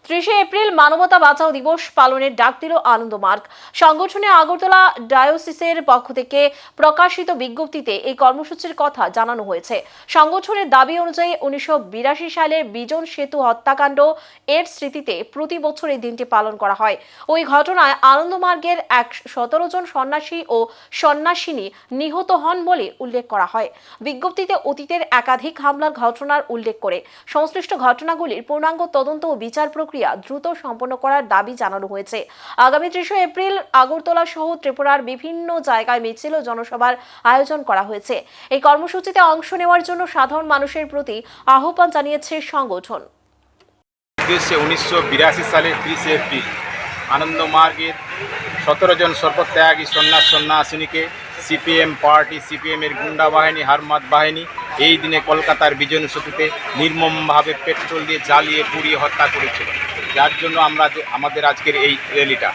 30 April মানবতা বাঁচাও দিবস পালনের ডাক দিল আনন্দমার্গ। সংগঠনে আগরতলা ডায়োসিসের পক্ষ থেকে প্রকাশিত বিজ্ঞপ্তিতে এই কর্মসূচির কথা জানানো হয়েছে। সংগঠনের দাবি অনুযায়ী 1982 সালের বিজন সেতু হত্যাকাণ্ড এর স্মৃতিতে প্রতি বছর এই দিনটি পালন করা হয়। ওই ঘটনায় আনন্দমার্গের 17 জন সন্ন্যাসী ও সন্ন্যাসিনী নিহত হন বলে উল্লেখ করা হয়। বিজ্ঞপ্তিতে অতীতের একাধিক হামলার ঘটনার উল্লেখ করে সংশ্লিষ্ট ঘটনাগুলির পূর্ণাঙ্গ তদন্ত ও বিচার প্রক্রিয়া দ্রুত সম্পন্ন করার দাবি জানানো হয়েছে। আগামী 30 এপ্রিল আগরতলা সহ ত্রিপুরার বিভিন্ন জায়গায় মিছিল ও জনসভার আয়োজন করা হয়েছে। এই কর্মসূচিতে অংশ নেওয়ার জন্য সাধারণ মানুষের প্রতি আহ্বান জানিয়েছে সংগঠন। 1982 সালের 30 এপ্রিল আনন্দমার্গের 17 জন সর্বত্যাগী সন্ন্যাসিনীকে সিপিএম পার্টি, সিপিএমের গুন্ডা বাহিনী, হারমাত বাহিনী এই দিনে কলকাতার বিজন সেতুতে নির্মমভাবে পেট্রোল দিয়ে জ্বালিয়ে পুড়িয়ে হত্যা করেছিল, যার জন্য আমাদের আজকের এই র্যালিটা।